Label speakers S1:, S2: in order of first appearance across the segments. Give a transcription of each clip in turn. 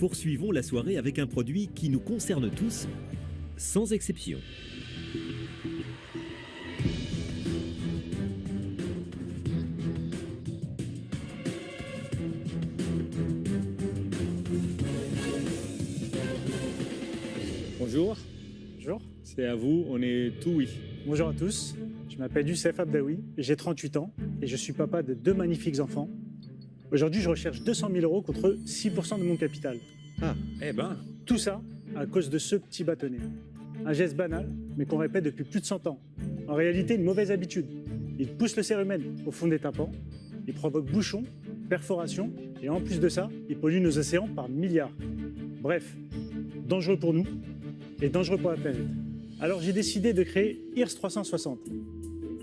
S1: Poursuivons la soirée avec un produit qui nous concerne tous, sans exception.
S2: Bonjour.
S3: Bonjour.
S2: C'est à vous, on est tout oui.
S3: Bonjour à tous. Je m'appelle Youssef Abdaoui, j'ai 38 ans et je suis papa de 2 magnifiques enfants. Aujourd'hui, je recherche 200 000 € contre 6% de mon capital.
S2: Ah, eh ben.
S3: Tout ça à cause de ce petit bâtonnet. Un geste banal, mais qu'on répète depuis plus de 100 ans. En réalité, une mauvaise habitude. Il pousse le cérumen au fond des tympans, il provoque bouchons, perforations, et en plus de ça, il pollue nos océans par milliards. Bref, dangereux pour nous et dangereux pour la planète. Alors j'ai décidé de créer IRS 360,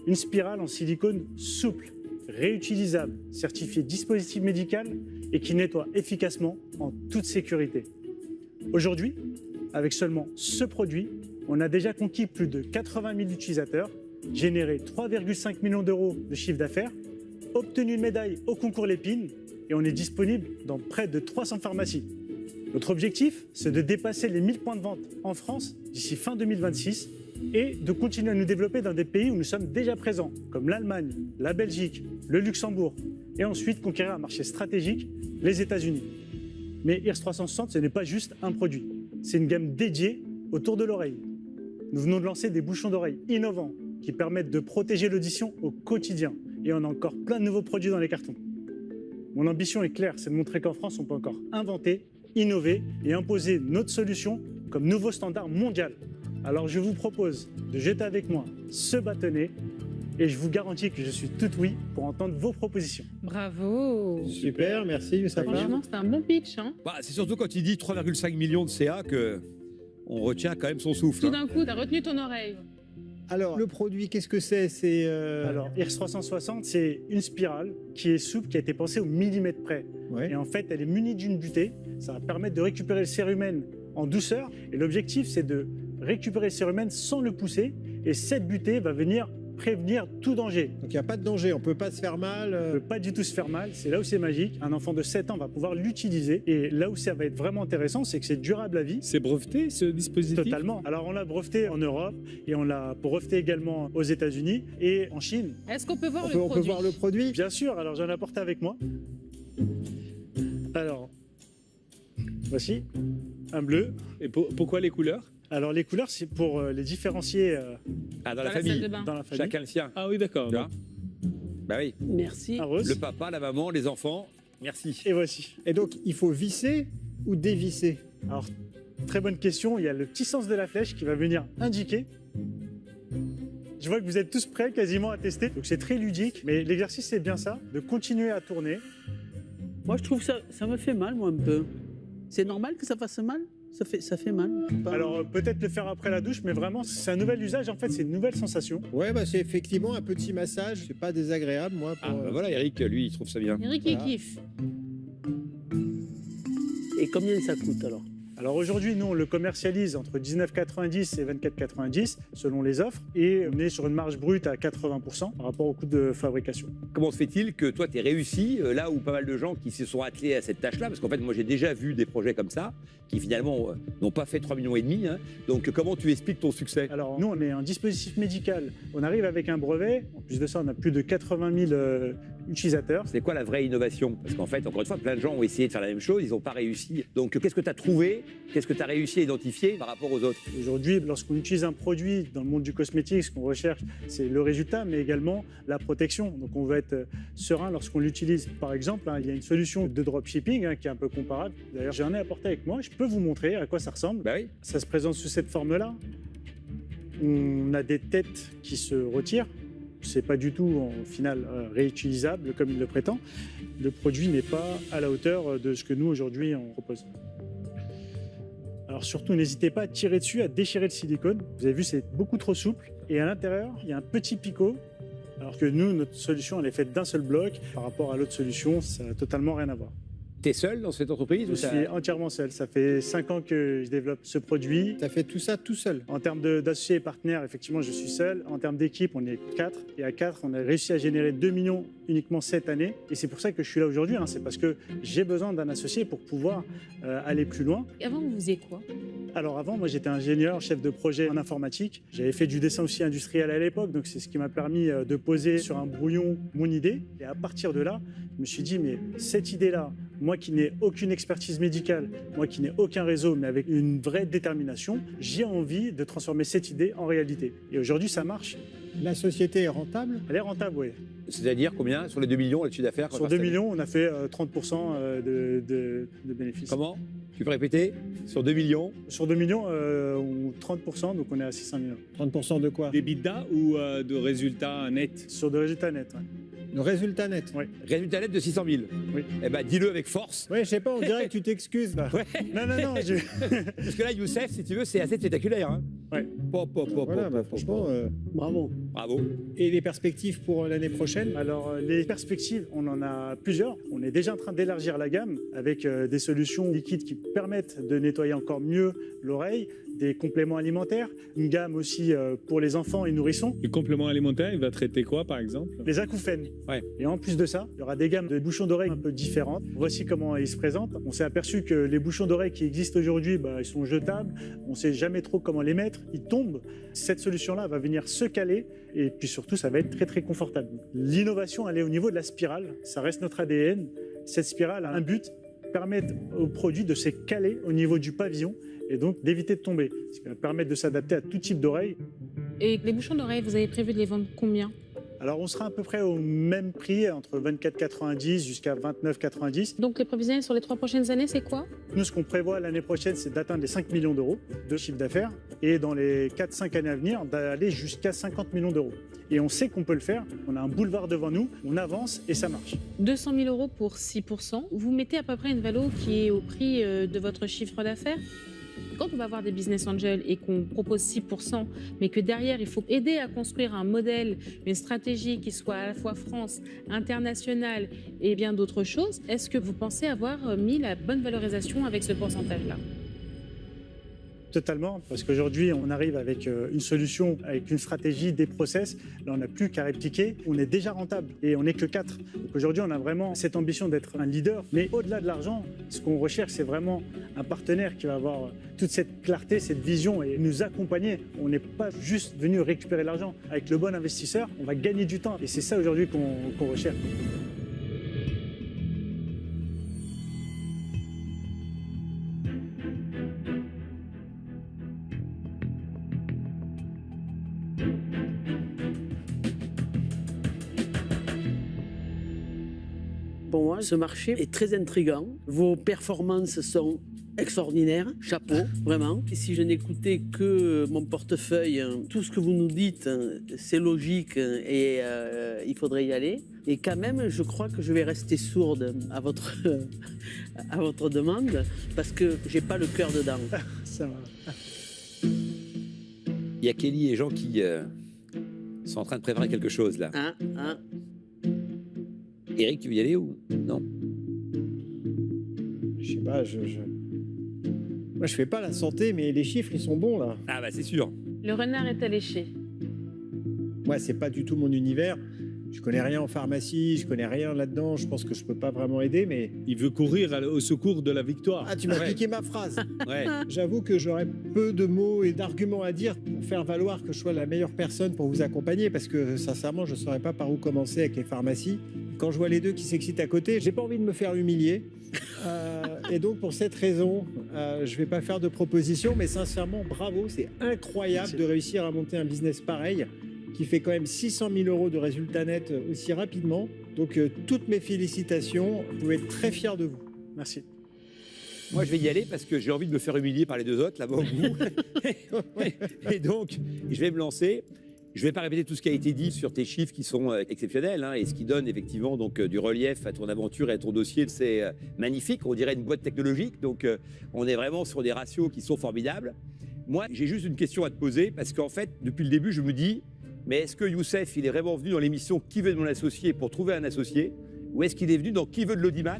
S3: une spirale en silicone souple, réutilisable, certifiée dispositif médical et qui nettoie efficacement en toute sécurité. Aujourd'hui, avec seulement ce produit, on a déjà conquis plus de 80 000 utilisateurs, généré 3,5 millions d'euros de chiffre d'affaires, obtenu une médaille au concours Lépine et on est disponible dans près de 300 pharmacies. Notre objectif, c'est de dépasser les 1000 points de vente en France d'ici fin 2026 et de continuer à nous développer dans des pays où nous sommes déjà présents, comme l'Allemagne, la Belgique, le Luxembourg, et ensuite conquérir un marché stratégique, les États-Unis. Mais IRS 360, ce n'est pas juste un produit, c'est une gamme dédiée autour de l'oreille. Nous venons de lancer des bouchons d'oreille innovants qui permettent de protéger l'audition au quotidien, et on a encore plein de nouveaux produits dans les cartons. Mon ambition est claire, c'est de montrer qu'en France, on peut encore inventer, innover et imposer notre solution comme nouveau standard mondial. Alors je vous propose de jeter avec moi ce bâtonnet et je vous garantis que je suis tout oui pour entendre vos propositions.
S4: Bravo.
S2: Super, merci Youssef.
S4: Franchement, c'est un bon pitch. Hein.
S5: Bah, c'est surtout quand il dit 3,5 millions de CA que on retient quand même son souffle.
S4: Tout d'un coup, t'as retenu ton oreille.
S2: Alors, le produit, qu'est-ce que c'est?
S3: Alors IRS 360, c'est une spirale qui est souple, qui a été pensée au millimètre près.
S2: Ouais.
S3: Et en fait, elle est munie d'une butée. Ça va permettre de récupérer le cérumen en douceur. Et l'objectif, c'est de récupérer le cérumen sans le pousser. Et cette butée va venir prévenir tout danger.
S2: Donc, il n'y a pas de danger, on ne peut pas se faire mal.
S3: On ne peut pas du tout se faire mal. C'est là où c'est magique. Un enfant de 7 ans va pouvoir l'utiliser. Et là où ça va être vraiment intéressant, c'est que c'est durable à vie.
S6: C'est breveté ce dispositif?
S3: Totalement. Alors on l'a breveté en Europe et on l'a breveté également aux États-Unis et en Chine.
S4: Est-ce qu'on peut voir le
S2: On
S4: produit?
S2: peut voir le produit?
S3: Bien sûr, alors j'en ai apporté avec moi. Alors, voici un bleu.
S6: Et pourquoi les couleurs?
S3: Alors les couleurs, c'est pour les différencier
S5: Ah, dans
S4: Dans
S5: la
S4: la salle
S5: famille.
S4: de bain.
S3: dans la famille.
S5: Chacun le sien.
S6: Ah oui, d'accord.
S5: Tu vois Bah oui.
S7: Merci.
S3: Un rose.
S5: Le papa, la maman, les enfants. Merci.
S3: Et voici.
S2: Et donc, il faut visser ou dévisser?
S3: Alors, très bonne question. Il y a le petit sens de la flèche qui va venir indiquer. Je vois que vous êtes tous prêts quasiment à tester. Donc c'est très ludique. Mais l'exercice, c'est bien ça, de continuer à tourner.
S7: Moi, je trouve ça me fait mal, moi, un peu. C'est normal que ça fasse mal? Ça fait mal. Pas-
S3: Alors peut-être le faire après la douche, mais vraiment, c'est un nouvel usage. En fait, c'est une nouvelle sensation.
S2: Ouais, bah, c'est effectivement un petit massage. C'est pas désagréable, moi.
S5: Ah, bah voilà, Eric, lui, il trouve ça bien.
S4: Eric, il
S2: Voilà.
S4: kiffe.
S7: Et combien ça coûte, alors?
S3: Alors aujourd'hui, nous, on le commercialise entre 19,90 et 24,90 selon les offres. Et on est sur une marge brute à 80% par rapport au coût de fabrication.
S5: Comment se fait-il que toi, tu aies réussi là où pas mal de gens qui se sont attelés à cette tâche-là? Parce qu'en fait, moi, j'ai déjà vu des projets comme ça qui finalement n'ont pas fait 3,5 millions. Hein. Donc, comment tu expliques ton succès?
S3: Alors nous, on est un dispositif médical. On arrive avec un brevet. En plus de ça, on a plus de 80 000 utilisateurs.
S5: C'est quoi la vraie innovation? Parce qu'en fait, encore une fois, plein de gens ont essayé de faire la même chose, ils n'ont pas réussi. Donc, qu'est-ce que tu as trouvé? Qu'est-ce que tu as réussi à identifier par rapport aux autres?
S3: Aujourd'hui, lorsqu'on utilise un produit dans le monde du cosmétique, ce qu'on recherche, c'est le résultat, mais également la protection. Donc on va être serein lorsqu'on l'utilise. Par exemple, il y a une solution de dropshipping qui est un peu comparable. D'ailleurs, j'en ai apporté avec moi. Je peux vous montrer à quoi ça ressemble.
S5: Bah oui.
S3: Ça se présente sous cette forme-là. On a des têtes qui se retirent. C'est pas du tout, au final, réutilisable comme il le prétend. Le produit n'est pas à la hauteur de ce que nous, aujourd'hui, on propose. Alors surtout, n'hésitez pas à tirer dessus, à déchirer le silicone. Vous avez vu, c'est beaucoup trop souple. Et à l'intérieur, il y a un petit picot. Alors que nous, notre solution, elle est faite d'un seul bloc. Par rapport à l'autre solution, ça n'a totalement rien à voir.
S5: T'es seul dans cette entreprise
S3: Je
S5: ou ça-
S3: suis entièrement seul. Ça fait 5 ans que je développe ce produit.
S2: Tu as fait tout ça tout seul.
S3: En termes d'associés et partenaires, effectivement, je suis seul. En termes d'équipe, on est 4. Et à 4, on a réussi à générer 2 millions uniquement cette année. Et c'est pour ça que je suis là aujourd'hui. C'est parce que j'ai besoin d'un associé pour pouvoir aller plus loin.
S4: Et avant, vous faisiez quoi?
S3: Alors avant, moi j'étais ingénieur, chef de projet en informatique. J'avais fait du dessin aussi industriel à l'époque, donc c'est ce qui m'a permis de poser sur un brouillon mon idée. Et à partir de là, je me suis dit, mais cette idée-là, moi qui n'ai aucune expertise médicale, moi qui n'ai aucun réseau, mais avec une vraie détermination, j'ai envie de transformer cette idée en réalité. Et aujourd'hui, ça marche.
S2: La société est rentable.
S3: Elle est rentable, oui.
S5: C'est-à-dire combien sur les 2 millions, le chiffre d'affaires qu'on
S3: Sur
S5: va
S3: 2
S5: faire cette année
S3: millions, on a fait 30% de bénéfices.
S5: Comment? Tu peux répéter? Sur 2 millions?
S3: Sur 2 millions, 30%, donc on est à 600 millions.
S2: 30% de quoi?
S6: D'EBITDA ou de résultats nets?
S3: Sur des résultats nets, ouais.
S2: Le résultat net.
S3: Ouais.
S5: Résultat net de 600 000.
S3: Oui.
S5: Eh ben, dis-le avec force.
S2: Ouais, je sais pas, on dirait que tu t'excuses là.
S5: Ouais.
S3: Non,
S5: Parce que là, Youssef, si tu veux, c'est assez spectaculaire. Hein.
S3: Ouais.
S2: Voilà, bah, franchement.
S7: Bravo.
S5: Bravo.
S2: Et les perspectives pour l'année prochaine?
S3: Alors, les perspectives, on en a plusieurs. On est déjà en train d'élargir la gamme avec des solutions liquides qui permettent de nettoyer encore mieux l'oreille, des compléments alimentaires, une gamme aussi pour les enfants et nourrissons,
S6: Le complément alimentaire, il va traiter quoi, par exemple?
S3: les acouphènes.
S5: Ouais.
S3: Et en plus de ça, il y aura des gammes de bouchons d'oreille un peu différentes. Voici comment ils se présentent. On s'est aperçu que les bouchons d'oreille qui existent aujourd'hui, ils sont jetables. On ne sait jamais trop comment les mettre. Ils tombent. Cette solution-là va venir se caler et puis surtout, ça va être très très confortable. L'innovation, elle est au niveau de la spirale. Ça reste notre ADN. Cette spirale a un but, permettre au produit de se caler au niveau du pavillon et donc d'éviter de tomber. Ce qui va permettre de s'adapter à tout type d'oreille.
S4: Et les bouchons d'oreille, vous avez prévu de les vendre combien?
S3: Alors on sera à peu près au même prix, entre 24,90 jusqu'à 29,90.
S4: Donc les prévisions sur les 3 prochaines années, c'est quoi?
S3: Nous, ce qu'on prévoit l'année prochaine, c'est d'atteindre les 5 millions d'euros de chiffre d'affaires et dans les 4-5 années à venir, d'aller jusqu'à 50 millions d'euros. Et on sait qu'on peut le faire, on a un boulevard devant nous, on avance et ça marche.
S4: 200 000 euros pour 6%. Vous mettez à peu près une valo qui est au prix de votre chiffre d'affaires. Quand on va voir des business angels et qu'on propose 6%, mais que derrière, il faut aider à construire un modèle, une stratégie qui soit à la fois France, internationale et bien d'autres choses, est-ce que vous pensez avoir mis la bonne valorisation avec ce pourcentage-là?
S3: Totalement, parce qu'aujourd'hui, on arrive avec une solution, avec une stratégie, des process. Là, on n'a plus qu'à répliquer. On est déjà rentable et on n'est que 4. Donc aujourd'hui, on a vraiment cette ambition d'être un leader. Mais au-delà de l'argent, ce qu'on recherche, c'est vraiment un partenaire qui va avoir toute cette clarté, cette vision et nous accompagner. On n'est pas juste venu récupérer l'argent. Avec le bon investisseur, on va gagner du temps. Et c'est ça aujourd'hui qu'on recherche.
S7: Pour moi, ce marché est très intriguant. Vos performances sont extraordinaires. Chapeau, vraiment. Et si je n'écoutais que mon portefeuille, tout ce que vous nous dites, c'est logique et il faudrait y aller. Et quand même, je crois que je vais rester sourde à votre, à votre demande parce que j'ai pas le cœur dedans.
S3: Ça va.
S5: Il y a Kelly et Jean qui sont en train de préparer quelque chose là. Eric, tu veux y aller ou non?
S2: Je sais pas, moi je fais pas la santé, mais les chiffres ils sont bons là.
S5: Ah bah c'est sûr.
S4: Le renard est alléché.
S2: Moi c'est pas du tout mon univers. Je connais rien en pharmacie, je connais rien là-dedans. Je pense que je peux pas vraiment aider, mais
S6: Il veut courir au secours de la victoire.
S2: ah tu m'as
S5: Ouais.
S2: piqué ma phrase.
S5: Ouais.
S2: J'avoue que j'aurais peu de mots et d'arguments à dire pour faire valoir que je sois la meilleure personne pour vous accompagner, parce que sincèrement je saurais pas par où commencer avec les pharmacies. Quand je vois les deux qui s'excitent à côté, j'ai pas envie de me faire humilier. Et donc pour cette raison, je vais pas faire de proposition, mais sincèrement bravo, c'est incroyable de réussir à monter un business pareil qui fait quand même 600 000 euros de résultats nets aussi rapidement. Donc toutes mes félicitations, vous pouvez être très fiers de vous.
S3: Merci.
S5: Moi, je vais y aller parce que j'ai envie de me faire humilier par les deux autres là-bas au bout. Et donc, je vais me lancer. Je ne vais pas répéter tout ce qui a été dit sur tes chiffres qui sont exceptionnels et ce qui donne effectivement donc, du relief à ton aventure et à ton dossier. C'est magnifique, on dirait une boîte technologique. Donc, on est vraiment sur des ratios qui sont formidables. Moi, j'ai juste une question à te poser parce qu'en fait, depuis le début, je me dis, mais est-ce que Youssef, il est vraiment venu dans l'émission Qui veut de mon associé pour trouver un associé? Ou est-ce qu'il est venu dans Qui veut de l'audimat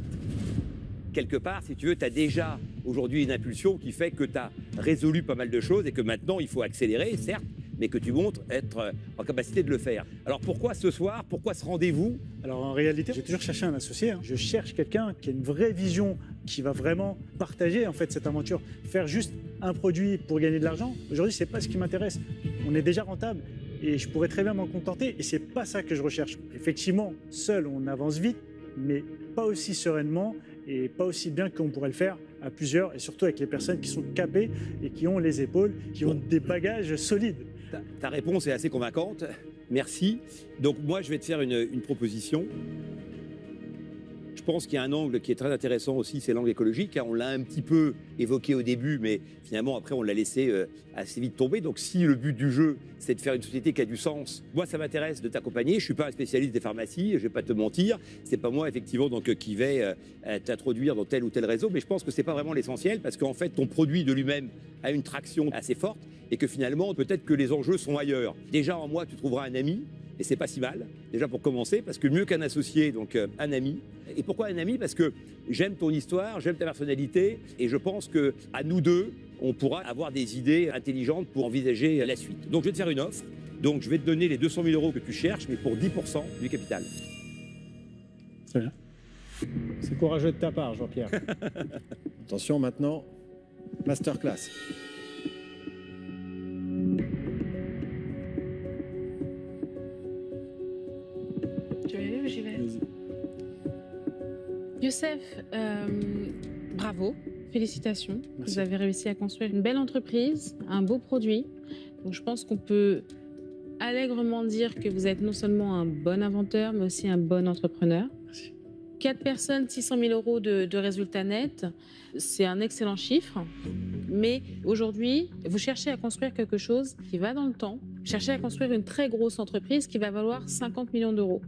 S5: quelque part, si tu veux, tu as déjà aujourd'hui une impulsion qui fait que tu as résolu pas mal de choses et que maintenant, il faut accélérer, certes, mais que tu montres être en capacité de le faire. Alors pourquoi ce soir? Pourquoi ce rendez-vous?
S3: Alors en réalité, j'ai toujours cherché un associé. Je cherche quelqu'un qui a une vraie vision, qui va vraiment partager en fait cette aventure. Faire juste un produit pour gagner de l'argent, aujourd'hui, c'est pas ce qui m'intéresse. On est déjà rentable et je pourrais très bien m'en contenter et c'est pas ça que je recherche. Effectivement, seul, on avance vite, mais pas aussi sereinement et pas aussi bien qu'on pourrait le faire à plusieurs et surtout avec les personnes qui sont capées et qui ont les épaules, qui ont des bagages solides.
S5: Ta réponse est assez convaincante. Merci. Donc moi, je vais te faire une proposition. Je pense qu'il y a un angle qui est très intéressant aussi, c'est l'angle écologique. On l'a un petit peu évoqué au début, mais finalement, après, on l'a laissé assez vite tomber. Donc si le but du jeu, c'est de faire une société qui a du sens, moi, ça m'intéresse de t'accompagner. Je ne suis pas un spécialiste des pharmacies, je ne vais pas te mentir. Ce n'est pas moi, effectivement, donc, qui vais t'introduire dans tel ou tel réseau, mais je pense que ce n'est pas vraiment l'essentiel, parce qu'en fait, ton produit de lui-même a une traction assez forte, et que finalement, peut-être que les enjeux sont ailleurs. Déjà, en moi, tu trouveras un ami, et c'est pas si mal, déjà pour commencer, parce que mieux qu'un associé, donc un ami. Et pourquoi un ami? Parce que j'aime ton histoire, j'aime ta personnalité, et je pense que à nous deux, on pourra avoir des idées intelligentes pour envisager la suite. Donc je vais te faire une offre. Donc je vais te donner les 200 000 euros que tu cherches, mais pour 10% du capital.
S3: Très bien.
S2: C'est courageux de ta part, Jean-Pierre. Attention maintenant, masterclass.
S4: Tu veux y aller ou j'y vais? Youssef, bravo, félicitations.
S3: Merci.
S4: Vous avez réussi à construire une belle entreprise, un beau produit. Donc je pense qu'on peut allègrement dire que vous êtes non seulement un bon inventeur, mais aussi un bon entrepreneur.
S3: Merci.
S4: 4 personnes, 600 000 euros de résultats nets, c'est un excellent chiffre. Mais aujourd'hui, vous cherchez à construire quelque chose qui va dans le temps. Vous cherchez à construire une très grosse entreprise qui va valoir 50 millions d'euros.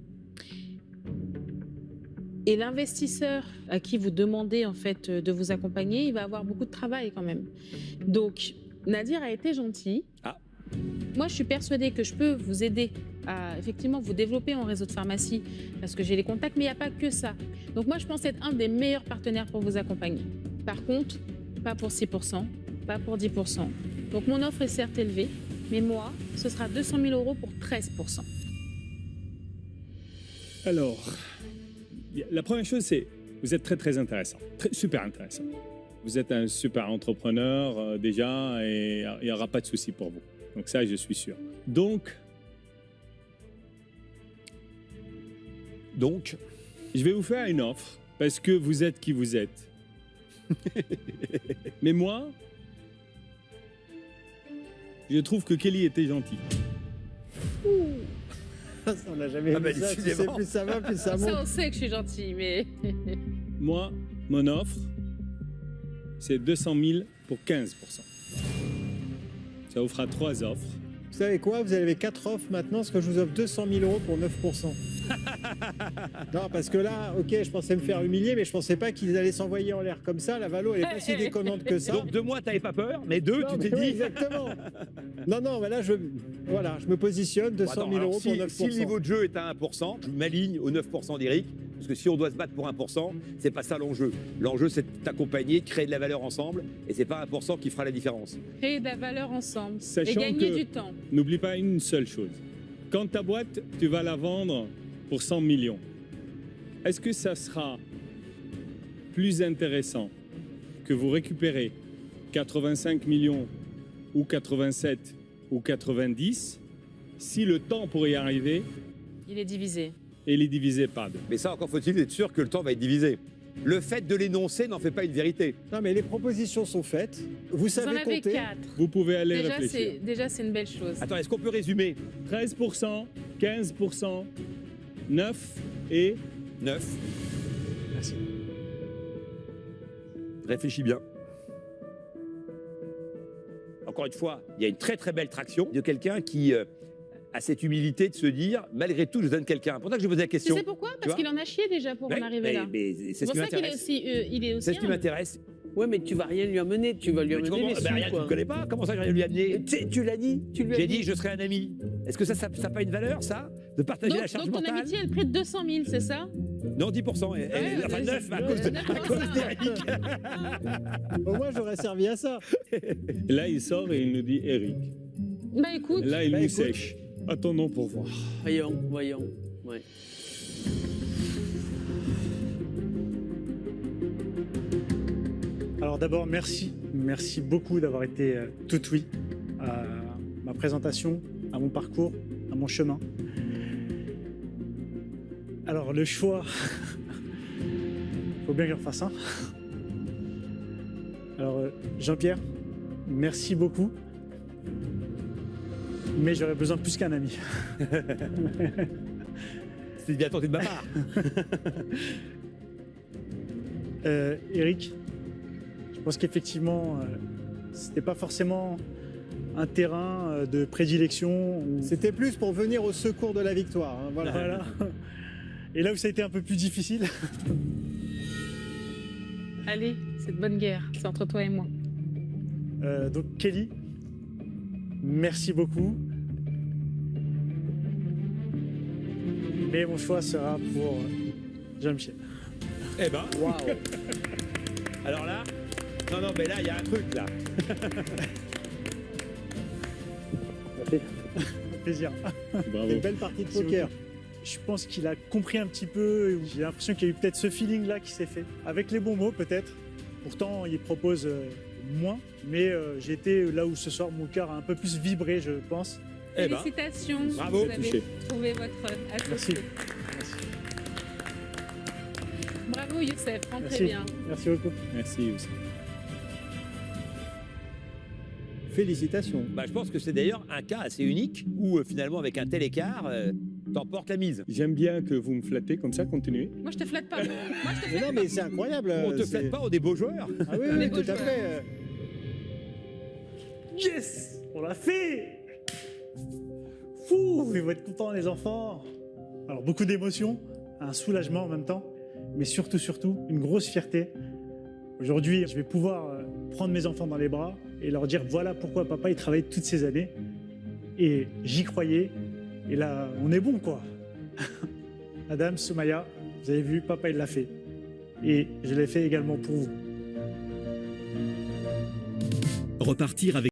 S4: Et l'investisseur à qui vous demandez en fait de vous accompagner, il va avoir beaucoup de travail quand même. Donc, Nadir a été gentil.
S5: Ah.
S4: Moi, je suis persuadée que je peux vous aider à effectivement vous développer en réseau de pharmacie parce que j'ai les contacts, mais il n'y a pas que ça. Donc moi, je pense être un des meilleurs partenaires pour vous accompagner. Par contre, pas pour 6%, pas pour 10%. Donc mon offre est certes élevée, mais moi, ce sera 200 000 euros pour 13%.
S6: Alors, la première chose, c'est vous êtes très très intéressant, super intéressant. Vous êtes un super entrepreneur déjà et il n'y aura pas de souci pour vous. Donc ça, je suis sûr. Donc, je vais vous faire une offre parce que vous êtes qui vous êtes. Mais moi, je trouve que Kelly était gentil.
S2: On n'a jamais vu ça. Tu sais, plus ça va, plus ça monte.
S4: Ça, on sait que je suis gentille, mais...
S6: Moi, mon offre, c'est 200 000 pour 15%. Ça vous fera 3 offres.
S2: Vous savez quoi? Vous avez 4 offres maintenant, parce que je vous offre 200 000 euros pour 9%. Non, parce que là, ok, je pensais me faire humilier, mais je pensais pas qu'ils allaient s'envoyer en l'air comme ça. La Valo, elle est pas si déconnante que ça.
S5: Donc de moi, t'avais pas peur, mais deux,
S2: Non,
S5: tu
S2: mais
S5: t'es
S2: oui,
S5: dit...
S2: exactement. Non, mais là, je me positionne, 200 000 euros pour 9%.
S5: Si le niveau de jeu est à 1%, je m'aligne au 9% d'Eric, parce que si on doit se battre pour 1%, c'est pas ça l'enjeu. L'enjeu, c'est de t'accompagner, de créer de la valeur ensemble, et c'est pas 1% qui fera la différence.
S4: Créer de la valeur ensemble et
S6: Sachant
S4: gagner
S6: que-
S4: du temps.
S6: N'oublie pas une seule chose. Quand ta boîte, tu vas la vendre pour 100 millions, est-ce que ça sera plus intéressant que vous récupérez 85 millions ou 87 ou 90 si le temps pour y arriver
S4: Il est divisé.
S6: est les divisé par 2?
S5: Mais ça, encore faut-il être sûr que le temps va être divisé. Le fait de l'énoncer n'en fait pas une vérité.
S2: Non, mais les propositions sont faites. Vous
S4: Vous en
S2: savez
S4: avez
S2: compter.
S4: 4.
S6: Vous pouvez aller réfléchir.
S4: Déjà, c'est une belle chose.
S5: Attends, est-ce qu'on peut résumer?
S6: 13%, 15%, 9 et
S5: 9.
S3: Merci.
S5: Réfléchis bien. Encore une fois, il y a une très très belle traction de quelqu'un qui a cette humilité de se dire, malgré tout, je donne quelqu'un. Pour ça que je posais la
S4: Tu
S5: question.
S4: sais pourquoi?
S5: Tu
S4: Parce
S5: vois
S4: qu'il en a chié déjà pour en arriver là.
S5: mais c'est
S4: C'est
S5: ce
S4: pour
S5: qui
S4: ça qu'il est
S5: m'intéresse.
S4: aussi, il est aussi
S5: C'est ce qui
S4: humble.
S5: m'intéresse.
S7: Ouais, mais tu vas rien lui amener, tu vas lui
S5: Mais tu
S7: amener les
S5: comprends?
S7: sous,
S5: Rien, tu
S7: quoi.
S5: ne connais pas. Comment ça, j'ai lui amener?
S7: Tu l'as dit, tu lui as
S5: J'ai dit, je serai un ami. Est-ce que ça n'a pas une valeur, ça? De partager la charge
S4: Donc ton
S5: mentale?
S4: amitié, elle prête 200 000, c'est ça?
S5: Non, 10%. Enfin, 9 à cause d'Eric.
S2: Au moins, j'aurais servi à ça.
S6: Et là, il sort et il nous dit Eric.
S4: Bah écoute,
S6: Et là, il
S2: Bah,
S6: nous
S2: écoute.
S6: sèche. Attendons pour voir.
S7: Voyons. Ouais.
S3: Alors d'abord, merci beaucoup d'avoir été tout oui à ma présentation, à mon parcours, à mon chemin. Alors le choix, faut bien que je refasse un. Alors Jean-Pierre, merci beaucoup, mais j'aurais besoin de plus qu'un ami.
S5: C'était bien tenté de ma part.
S3: Eric, je pense qu'effectivement, c'était pas forcément un terrain de prédilection.
S2: C'était plus pour venir au secours de la victoire. Hein, voilà.
S3: Voilà. Et là où ça a été un peu plus difficile,
S4: allez, c'est de bonne guerre. C'est entre toi et moi.
S3: donc Kelly, merci beaucoup. Mais mon choix sera pour Jean-Michel.
S5: Eh ben,
S7: Waouh.
S5: alors là, non, mais là, il y a un truc, là.
S3: Ça fait plaisir.
S6: Bravo.
S2: Une belle partie de
S3: Merci
S2: poker.
S3: beaucoup. Je pense qu'il a compris un petit peu. J'ai l'impression qu'il y a eu peut-être ce feeling-là qui s'est fait. Avec les bons mots, peut-être. Pourtant, il propose moins. Mais j'ai été là où ce soir, mon cœur a un peu plus vibré, je pense.
S5: Eh ben,
S4: Félicitations.
S5: bravo,
S4: vous avez
S6: touché.
S4: trouvé votre
S3: Merci.
S4: associé. Bravo Youssef, rentrez
S3: Merci.
S4: bien.
S3: Merci beaucoup.
S6: Merci aussi.
S2: Félicitations.
S5: bah, je pense que c'est d'ailleurs un cas assez unique où finalement, avec un tel écart, t'emportes la mise.
S6: J'aime bien que vous me flattez comme ça, continuez.
S4: Moi je te flatte pas. Moi je te
S2: Mais
S4: flatte
S2: non, mais c'est incroyable.
S5: On te
S2: c'est-
S5: flatte pas, on est beaux joueurs.
S2: Ah oui,
S4: On est
S2: oui,
S4: beaux
S2: tout à
S4: joueurs.
S2: fait.
S3: Yes! On l'a fait! Fou! Ils vont être contents, les enfants. Alors, beaucoup d'émotions, un soulagement en même temps, mais surtout, une grosse fierté. Aujourd'hui, je vais pouvoir prendre mes enfants dans les bras et leur dire voilà pourquoi papa il travaille toutes ces années. Et j'y croyais. Et là, on est bon, quoi. Adam, Soumaya, vous avez vu, papa il l'a fait. Et je l'ai fait également pour vous.
S1: Repartir avec